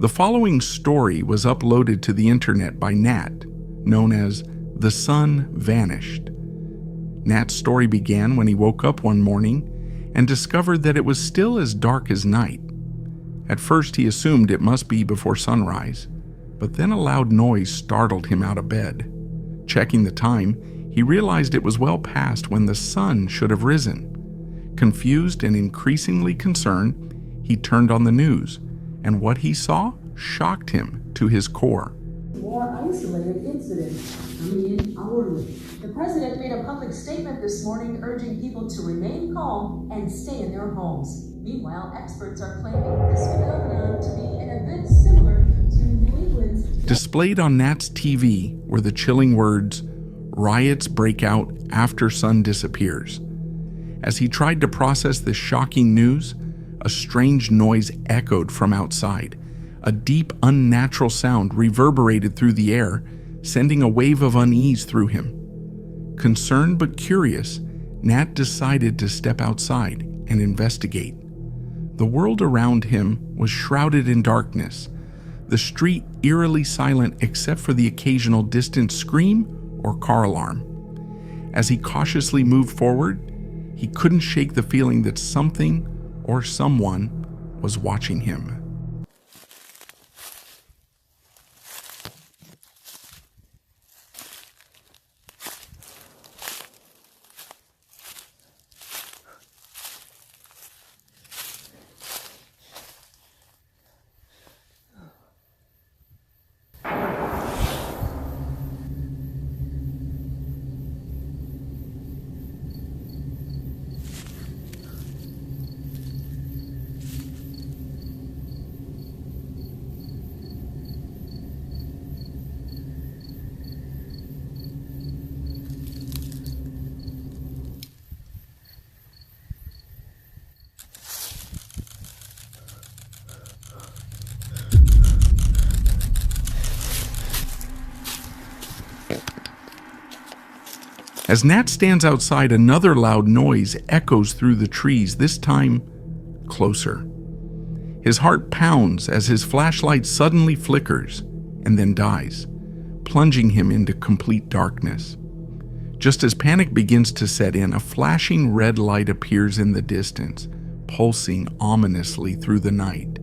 The following story was uploaded to the internet by Nat, known as The Sun Vanished. Nat's story began when he woke up one morning and discovered that it was still as dark as night. At first he assumed it must be before sunrise, but then a loud noise startled him out of bed. Checking the time, he realized it was well past when the sun should have risen. Confused and increasingly concerned, he turned on the news, and what he saw shocked him to his core. More isolated incidents coming in hourly. The president made a public statement this morning urging people to remain calm and stay in their homes. Meanwhile, experts are claiming this phenomenon to be an event similar to New England's. Displayed on Nat's TV were the chilling words, "Riots break out after sun disappears." As he tried to process this shocking news, a strange noise echoed from outside. A deep, unnatural sound reverberated through the air, sending a wave of unease through him. Concerned but curious, Nat decided to step outside and investigate. The world around him was shrouded in darkness, the street eerily silent except for the occasional distant scream or car alarm. As he cautiously moved forward, he couldn't shake the feeling that something or someone was watching him. As Nat stands outside, another loud noise echoes through the trees, this time closer. His heart pounds as his flashlight suddenly flickers and then dies, plunging him into complete darkness. Just as panic begins to set in, a flashing red light appears in the distance, pulsing ominously through the night.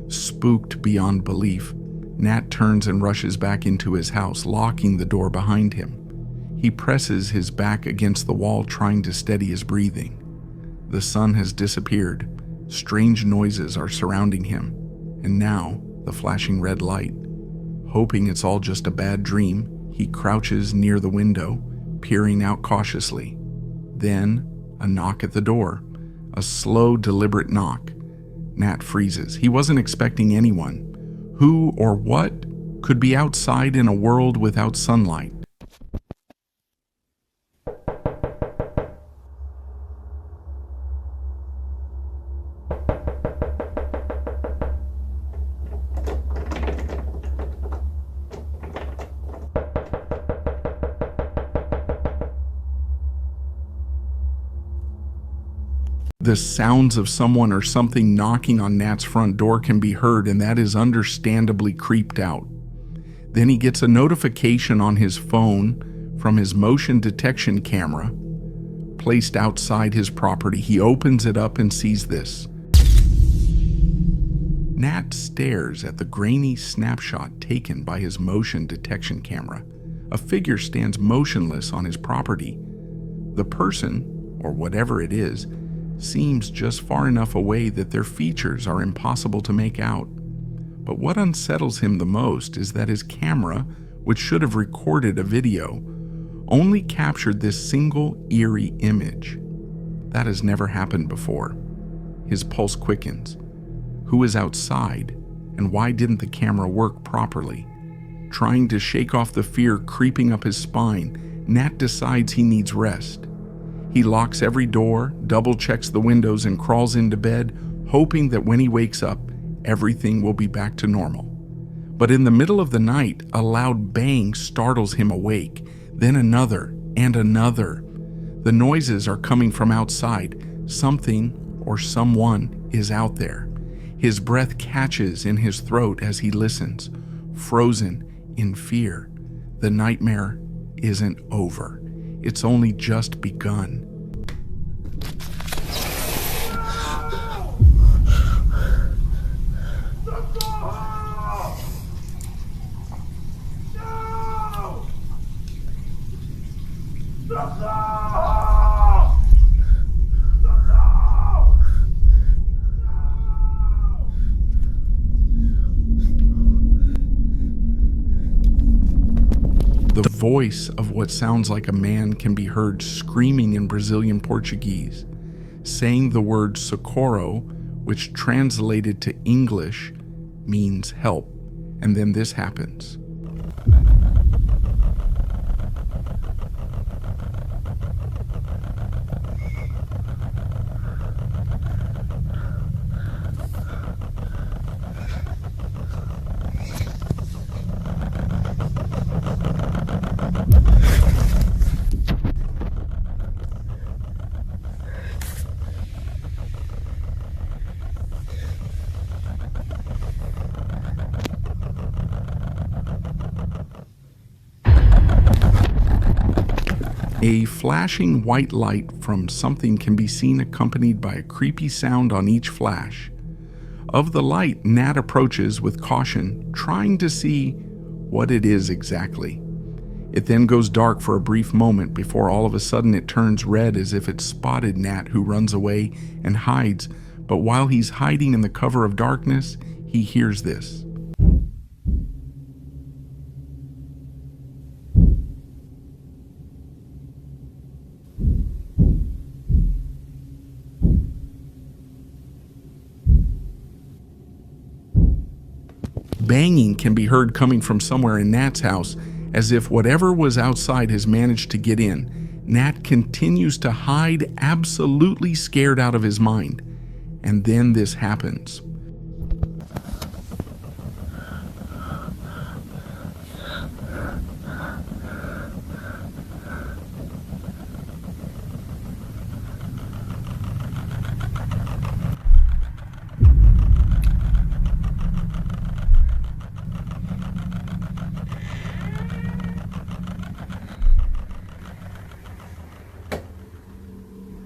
Spooked beyond belief, Nat turns and rushes back into his house, locking the door behind him. He presses his back against the wall, trying to steady his breathing. The sun has disappeared. Strange noises are surrounding him, and now the flashing red light. Hoping it's all just a bad dream, he crouches near the window, peering out cautiously. Then, a knock at the door. A slow, deliberate knock. Nat freezes. He wasn't expecting anyone. Who or what could be outside in a world without sunlight? The sounds of someone or something knocking on Nat's front door can be heard, and that is understandably creeped out. Then he gets a notification on his phone from his motion detection camera placed outside his property. He opens it up and sees this. Nat stares at the grainy snapshot taken by his motion detection camera. A figure stands motionless on his property. The person, or whatever it is, seems just far enough away that their features are impossible to make out. But what unsettles him the most is that his camera, which should have recorded a video, only captured this single eerie image. That has never happened before. His pulse quickens. Who is outside, and why didn't the camera work properly? Trying to shake off the fear creeping up his spine, Nat decides he needs rest. He locks every door, double-checks the windows, and crawls into bed, hoping that when he wakes up, everything will be back to normal. But in the middle of the night, a loud bang startles him awake, then another and another. The noises are coming from outside. Something or someone is out there. His breath catches in his throat as he listens, frozen in fear. The nightmare isn't over. It's only just begun. The voice of what sounds like a man can be heard screaming in Brazilian Portuguese, saying the word socorro, which translated to English means help. And then this happens. A flashing white light from something can be seen accompanied by a creepy sound on each flash. Of the light, Nat approaches with caution, trying to see what it is exactly. It then goes dark for a brief moment before all of a sudden it turns red as if it spotted Nat, who runs away and hides. But while he's hiding in the cover of darkness, he hears this. Banging can be heard coming from somewhere in Nat's house, as if whatever was outside has managed to get in. Nat continues to hide, absolutely scared out of his mind. And then this happens.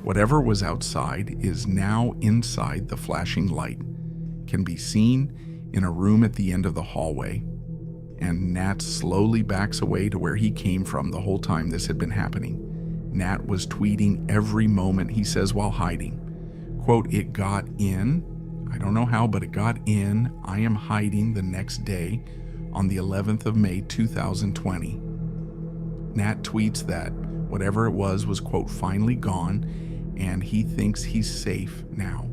Whatever was outside is now inside the flashing light, can be seen in a room at the end of the hallway, and Nat slowly backs away to where he came from the whole time this had been happening. Nat was tweeting every moment, he says, while hiding. Quote, "It got in. I don't know how, but it got in. I am hiding the next day on the 11th of May, 2020. Nat tweets that whatever it was, quote, finally gone, and he thinks he's safe now.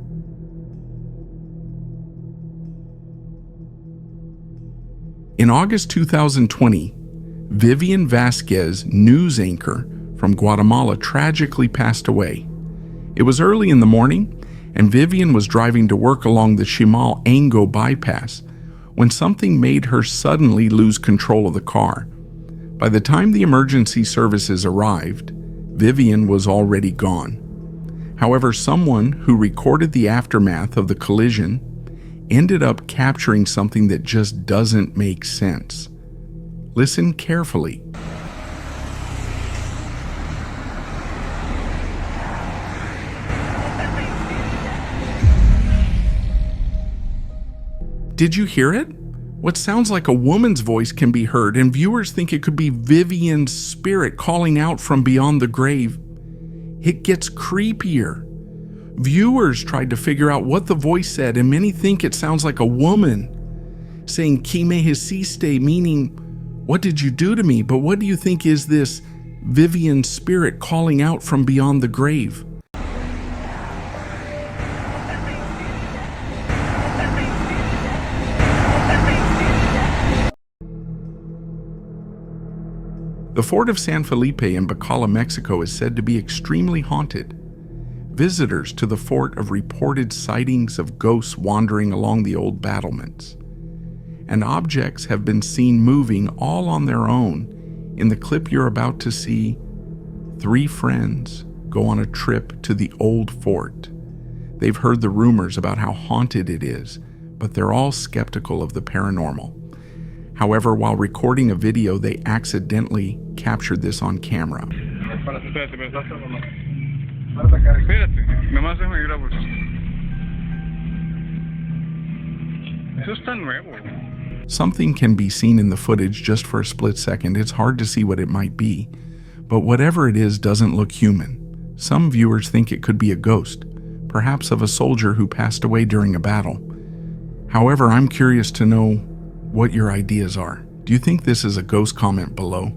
In August 2020, Vivian Vasquez, news anchor from Guatemala, tragically passed away. It was early in the morning, and Vivian was driving to work along the Chimal-Ango bypass when something made her suddenly lose control of the car. By the time the emergency services arrived, Vivian was already gone. However, someone who recorded the aftermath of the collision ended up capturing something that just doesn't make sense. Listen carefully. Did you hear it? What sounds like a woman's voice can be heard, and viewers think it could be Vivian's spirit calling out from beyond the grave. It gets creepier. Viewers tried to figure out what the voice said, and many think it sounds like a woman saying, "Que me hiciste," meaning, "What did you do to me?" But what do you think is this Vivian spirit calling out from beyond the grave? The Fort of San Felipe in Bacala, Mexico is said to be extremely haunted. Visitors to the fort have reported sightings of ghosts wandering along the old battlements, and objects have been seen moving all on their own. In the clip you're about to see, 3 friends go on a trip to the old fort. They've heard the rumors about how haunted it is, but they're all skeptical of the paranormal. However, while recording a video, they accidentally captured this on camera. Something can be seen in the footage just for a split second. It's hard to see what it might be, but whatever it is doesn't look human. Some viewers think it could be a ghost, perhaps of a soldier who passed away during a battle. However, I'm curious to know what your ideas are. Do you think this is a ghost? Comment below.